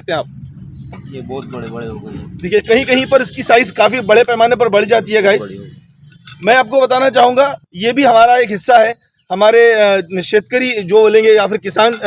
सकते हैं आप, ये बहुत बड़े बड़े हो गए। देखिए कहीं कहीं पर इसकी साइज़ काफ़ी बड़े पैमाने पर बढ़ जाती है गाइस। मैं आपको बताना चाहूँगा ये भी हमारा एक हिस्सा है, हमारे शेतकरी जो बोलेंगे या फिर किसान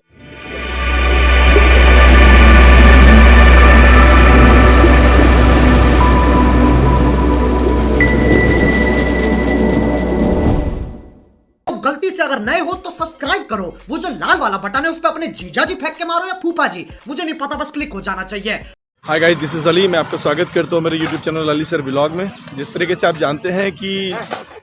गलती से अगर नए हो तो सब्सक्राइब करो, वो जो लाल वाला बटन है उस पर अपने जीजा जी फेंक के मारो या फूफा जी, मुझे नहीं पता, बस क्लिक हो जाना चाहिए। Hi guys, this is Ali. मैं आपका स्वागत करता हूँ मेरे YouTube channel Ali sir vlog में। जिस तरीके से आप जानते हैं कि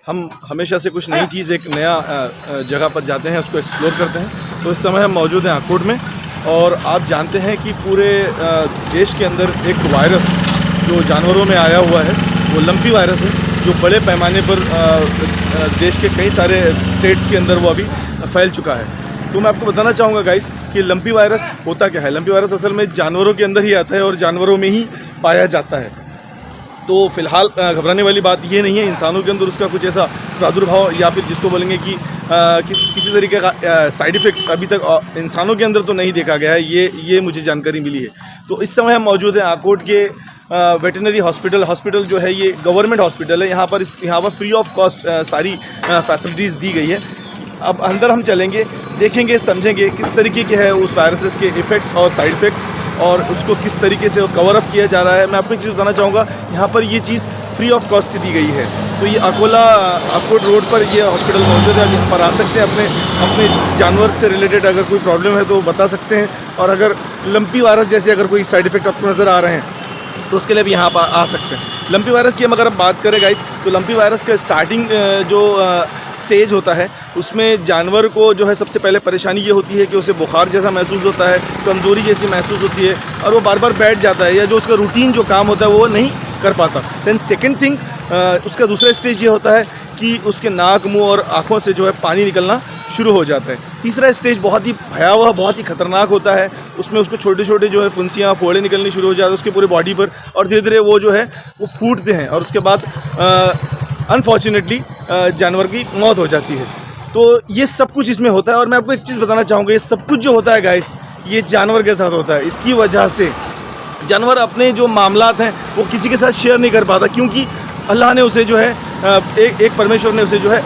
हम हमेशा से कुछ नई चीज़, एक नया जगह पर जाते हैं, उसको एक्सप्लोर करते हैं। तो इस समय हम मौजूद हैं आकोट में, और आप जानते हैं कि पूरे देश के अंदर एक वायरस जो जानवरों में आया हुआ है वो लंपी वायरस है, जो बड़े पैमाने पर देश के कई सारे स्टेट्स के अंदर वो अभी फैल चुका है। तो मैं आपको बताना चाहूँगा गाइस कि लंपी वायरस होता क्या है। लंपी वायरस असल में जानवरों के अंदर ही आता है और जानवरों में ही पाया जाता है। तो फिलहाल घबराने वाली बात ये नहीं है, इंसानों के अंदर उसका कुछ ऐसा प्रादुर्भाव या फिर जिसको बोलेंगे कि किसी तरीके का साइड इफ़ेक्ट अभी तक इंसानों के अंदर तो नहीं देखा गया है, ये मुझे जानकारी मिली है। तो इस समय हम मौजूद हैं आकोट के वेटरनरी हॉस्पिटल जो है ये गवर्नमेंट हॉस्पिटल है। यहाँ पर फ्री ऑफ कॉस्ट सारी फैसिलिटीज़ दी गई है। अब अंदर हम चलेंगे, देखेंगे, समझेंगे किस तरीके के हैं उस वायरसेस के इफ़ेक्ट्स और साइड इफ़ेक्ट्स, और उसको किस तरीके से कवर अप किया जा रहा है। मैं आपको एक चीज़ बताना चाहूँगा, यहाँ पर ये चीज़ फ्री ऑफ कॉस्ट दी गई है। तो ये आकोट रोड पर ये हॉस्पिटल मौजूद है। यहाँ पर आ सकते हैं, अपने जानवर से रिलेटेड अगर कोई प्रॉब्लम है तो बता सकते हैं, और अगर लंपी वायरस जैसे अगर कोई साइड इफ़ेक्ट आपको नज़र आ रहे हैं तो उसके लिए भी यहाँ पर आ सकते हैं। लंपी वायरस की हम अगर बात करें गाइस, तो लंपी वायरस का स्टार्टिंग जो स्टेज होता है उसमें जानवर को जो है सबसे पहले परेशानी ये होती है कि उसे बुखार जैसा महसूस होता है, कमज़ोरी जैसी महसूस होती है, और वो बार बार बैठ जाता है, या जो उसका रूटीन जो काम होता है वो नहीं कर पाता। दैन सेकेंड थिंग, उसका दूसरा स्टेज ये होता है कि उसके नाक, मुंह और आँखों से जो है पानी निकलना शुरू हो जाता है। तीसरा स्टेज बहुत ही भयावह, बहुत ही खतरनाक होता है। उसमें उसको छोटे छोटे जो है फुंसियाँ, फोड़े निकलनी शुरू हो जाते हैं उसके पूरे बॉडी पर, और धीरे धीरे वो जो है वो फूटते हैं, और उसके बाद अनफॉर्चुनेटली जानवर की मौत हो जाती है। तो ये सब कुछ इसमें होता है। और मैं आपको एक चीज़ बताना चाहूँगा, ये सब कुछ जो होता है गाइस, ये जानवर के साथ होता है। इसकी वजह से जानवर अपने जो मामलात हैं वो किसी के साथ शेयर नहीं कर पाता, क्योंकि अल्लाह ने उसे जो है एक परमेश्वर ने उसे जो है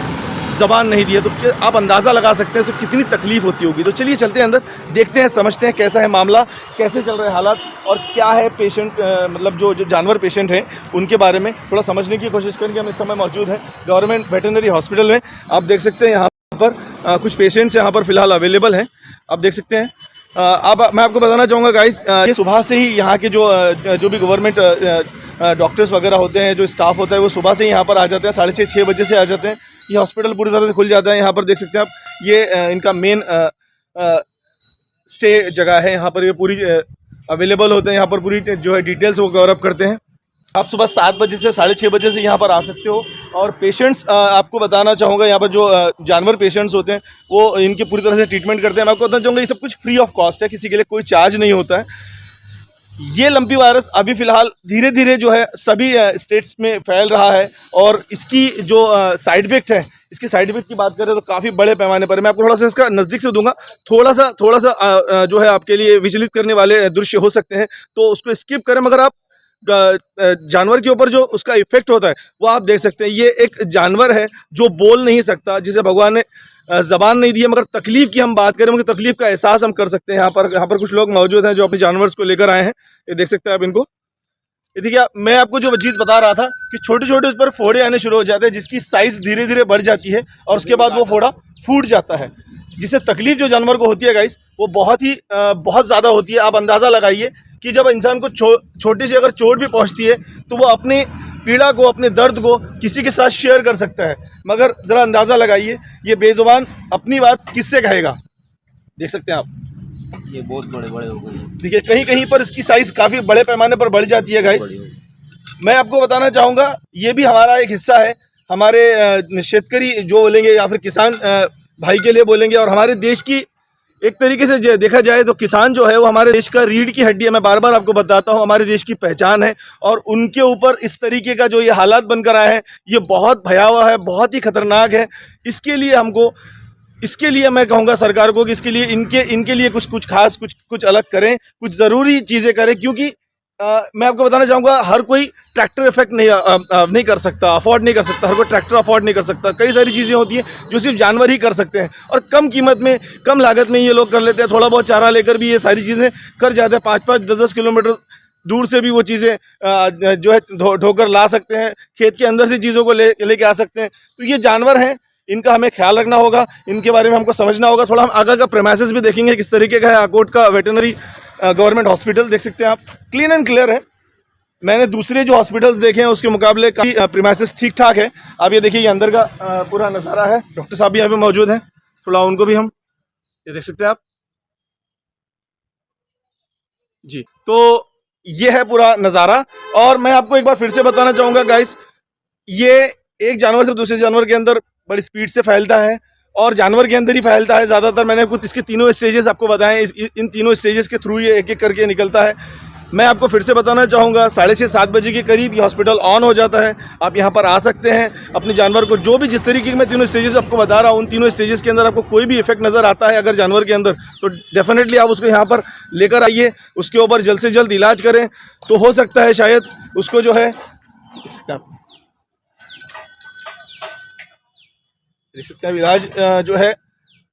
ज़बान नहीं दिया। तो आप अंदाज़ा लगा सकते हैं उसे कितनी तकलीफ़ होती होगी। तो चलिए चलते हैं अंदर, देखते हैं, समझते हैं कैसा है मामला, कैसे चल रहे हैं हालात, और क्या है पेशेंट, मतलब जो जानवर पेशेंट हैं उनके बारे में थोड़ा समझने की कोशिश करेंगे। हम इस समय मौजूद हैं गवर्नमेंट वेटरनरी हॉस्पिटल में। आप देख सकते हैं यहाँ पर कुछ पेशेंट्स यहाँ पर फ़िलहाल अवेलेबल हैं, आप देख सकते हैं। मैं आपको बताना चाहूँगा गाइस, ये सुबह से ही यहाँ के जो भी गवर्नमेंट डॉक्टर्स वगैरह होते हैं, जो स्टाफ होता है, वो सुबह से ही यहाँ पर आ जाते हैं, 6:30-6 बजे से आ जाते हैं। ये हॉस्पिटल पूरी तरह से खुल जाता है। यहाँ पर देख सकते हैं आप, ये इनका मेन स्टे जगह है। यहाँ पर ये पूरी अवेलेबल होते हैं, यहाँ पर पूरी जो है डिटेल्स वो कवर अप करते हैं। आप सुबह 7 बजे से 6:30 बजे से यहाँ पर आ सकते हो। और पेशेंट्स, आपको बताना चाहूँगा, यहाँ पर जो जानवर पेशेंट्स होते हैं वो इनके पूरी तरह से ट्रीटमेंट करते हैं। मैं आपको बताना चाहूँगा ये सब कुछ फ्री ऑफ कॉस्ट है, किसी के लिए कोई चार्ज नहीं होता है। ये लंपी वायरस अभी फ़िलहाल धीरे धीरे जो है सभी स्टेट्स में फैल रहा है, और इसकी जो साइड इफ़ेक्ट है, इसके साइड इफ़ेक्ट की बात करें तो काफ़ी बड़े पैमाने पर है। मैं आपको थोड़ा सा इसका नज़दीक से दूंगा, थोड़ा सा जो है आपके लिए विचलित करने वाले दृश्य हो सकते हैं, तो उसको स्किप करें। मगर आप जानवर के ऊपर जो उसका इफ़ेक्ट होता है वो आप देख सकते हैं। ये एक जानवर है जो बोल नहीं सकता, जिसे भगवान ने ज़बान नहीं दी है, मगर तकलीफ़ की हम बात करें, मगर तकलीफ़ का एहसास हम कर सकते हैं। यहाँ पर कुछ लोग मौजूद हैं जो अपने जानवर को लेकर आए हैं, ये देख सकते हैं आप इनको। ये देखिए, मैं आपको जो चीज़ बता रहा था कि छोटे छोटे उस पर फोड़े आने शुरू हो जाते हैं, जिसकी साइज़ धीरे धीरे बढ़ जाती है, और उसके बाद वो फोड़ा फूट जाता है, जिससे तकलीफ़ जो जानवर को होती है गाइस, वो बहुत ज़्यादा होती है। आप अंदाज़ा लगाइए कि जब इंसान को छोटी सी अगर चोट भी पहुँचती है तो वो अपने पीड़ा को, अपने दर्द को किसी के साथ शेयर कर सकता है, मगर ज़रा अंदाज़ा लगाइए ये बेज़ुबान अपनी बात किससे कहेगा। देख सकते हैं आप, ये बहुत बड़े बड़े हो गए। देखिए कहीं कहीं पर इसकी साइज़ काफ़ी बड़े पैमाने पर बढ़ जाती है गाइस। मैं आपको बताना चाहूँगा ये भी हमारा एक हिस्सा है, हमारे शेतकरी जो बोलेंगे या फिर किसान भाई के लिए बोलेंगे, और हमारे देश की एक तरीके से देखा जाए तो किसान जो है वो हमारे देश का रीढ़ की हड्डी है। मैं बार बार आपको बताता हूँ, हमारे देश की पहचान है, और उनके ऊपर इस तरीके का जो ये हालात बनकर आए हैं ये बहुत भयावह है, बहुत ही खतरनाक है। इसके लिए हमको इसके लिए मैं कहूँगा सरकार को कि इसके लिए इनके लिए कुछ खास कुछ अलग करें, कुछ ज़रूरी चीज़ें करें, क्योंकि मैं आपको बताना चाहूँगा हर कोई ट्रैक्टर इफेक्ट नहीं कर सकता, अफोर्ड नहीं कर सकता, हर कोई ट्रैक्टर अफोर्ड नहीं कर सकता। कई सारी चीज़ें होती हैं जो सिर्फ जानवर ही कर सकते हैं और कम कीमत में, कम लागत में ये लोग कर लेते हैं। थोड़ा बहुत चारा लेकर भी ये सारी चीज़ें कर जाते हैं। 5-5, 10-10 किलोमीटर दूर से भी वो चीज़ें जो है ढोकर ला सकते हैं, खेत के अंदर से चीज़ों को लेके आ सकते हैं। तो ये जानवर हैं, इनका हमें ख्याल रखना होगा, इनके बारे में हमको समझना होगा। थोड़ा हम आगे का प्रेमाइसेस भी देखेंगे किस तरीके का है। आकोट का वेटरनरी गवर्नमेंट हॉस्पिटल देख सकते हैं आप, क्लीन एंड क्लियर है। मैंने दूसरे जो हॉस्पिटल्स देखे हैं उसके मुकाबले काफ़ी प्रीमाइसेस ठीक ठाक है। आप ये देखिए, ये अंदर का पूरा नज़ारा है। डॉक्टर साहब भी यहाँ पे मौजूद हैं, थोड़ा उनको भी हम ये देख सकते हैं आप जी। तो ये है पूरा नज़ारा। और मैं आपको एक बार फिर से बताना चाहूँगा गाइस, ये एक जानवर से दूसरे जानवर के अंदर बड़ी स्पीड से फैलता है और जानवर के अंदर ही फैलता है ज़्यादातर। मैंने कुछ इसके तीनों स्टेजेस आपको बताएं, इन तीनों स्टेजेस के थ्रू ये एक एक करके निकलता है। मैं आपको फिर से बताना चाहूँगा 6:30-7 बजे के करीब ये हॉस्पिटल ऑन हो जाता है। आप यहाँ पर आ सकते हैं अपने जानवर को, जो भी जिस तरीके के मैं तीनों स्टेजेस आपको बता रहा हूँ, उन तीनों स्टेजेस के अंदर आपको कोई भी इफेक्ट नज़र आता है अगर जानवर के अंदर, तो डेफिनेटली आप उसको यहाँ पर लेकर आइए, उसके ऊपर जल्द से जल्द इलाज करें। तो हो सकता है शायद उसको जो है देख सकते हैं इलाज जो है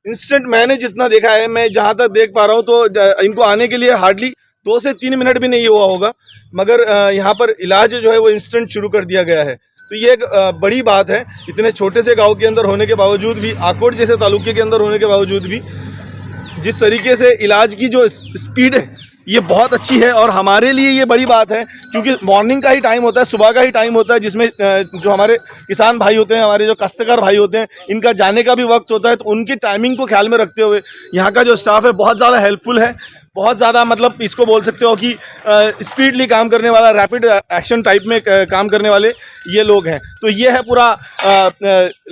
इंस्टेंट, मैंने जितना देखा है, मैं जहाँ तक देख पा रहा हूँ तो इनको आने के लिए हार्डली 2 से 3 मिनट भी नहीं हुआ होगा, मगर यहाँ पर इलाज जो है वो इंस्टेंट शुरू कर दिया गया है। तो ये एक बड़ी बात है, इतने छोटे से गांव के अंदर होने के बावजूद भी, आकोट जैसे तालुके के अंदर होने के बावजूद भी जिस तरीके से इलाज की जो स्पीड है ये बहुत अच्छी है। और हमारे लिए ये बड़ी बात है, क्योंकि मॉर्निंग का ही टाइम होता है, सुबह का ही टाइम होता है, जिसमें जो हमारे किसान भाई होते हैं, हमारे जो काश्तकार भाई होते हैं, इनका जाने का भी वक्त होता है। तो उनकी टाइमिंग को ख्याल में रखते हुए यहाँ का जो स्टाफ है बहुत ज़्यादा हेल्पफुल है, बहुत ज़्यादा, मतलब इसको बोल सकते हो कि स्पीडली काम करने वाला, रैपिड एक्शन टाइप में काम करने वाले ये लोग हैं। तो ये है पूरा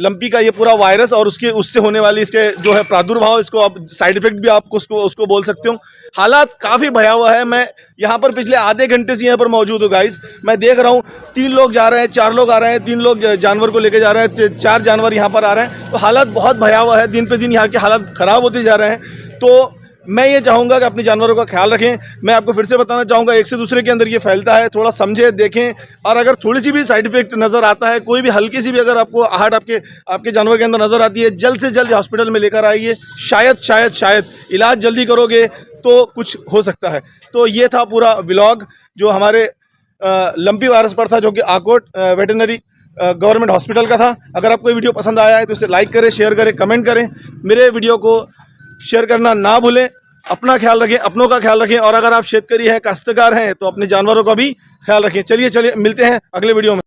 लंपी का ये पूरा वायरस और उससे होने वाली इसके जो है प्रादुर्भाव, इसको आप साइड इफेक्ट भी आप उसको बोल सकते हो। हालात काफ़ी भयावह है। मैं यहाँ पर पिछले आधे घंटे से यहाँ पर मौजूद हूँ गाइस। मैं देख रहा हूँ 3 लोग जा रहे हैं, 4 लोग आ रहे हैं, 3 लोग जानवर को लेके जा रहे हैं, 4 जानवर यहाँ पर आ रहे हैं। तो हालात बहुत भयावह है, दिन पे दिन यहाँ के हालात ख़राब होते जा रहे हैं। तो मैं ये चाहूँगा कि अपने जानवरों का ख्याल रखें। मैं आपको फिर से बताना चाहूँगा, एक से दूसरे के अंदर ये फैलता है, थोड़ा समझें, देखें। और अगर थोड़ी सी भी साइड इफेक्ट नज़र आता है, कोई भी हल्की सी भी अगर आपको आहट आपके जानवर के अंदर नज़र आती है, जल्द से जल्द हॉस्पिटल में लेकर आइए। शायद इलाज जल्दी करोगे तो कुछ हो सकता है। तो ये था पूरा व्लॉग जो हमारे लंपी वायरस पर था, जो कि आकोट वेटरनरी गवर्नमेंट हॉस्पिटल का था। अगर आपको ये वीडियो पसंद आया है तो इसे लाइक करें, शेयर करें, कमेंट करें। मेरे वीडियो को शेयर करना ना भूलें। अपना ख्याल रखें, अपनों का ख्याल रखें। और अगर आप शेतकारी हैं, काश्तकार हैं, तो अपने जानवरों का भी ख्याल रखें। चलिए मिलते हैं अगले वीडियो में।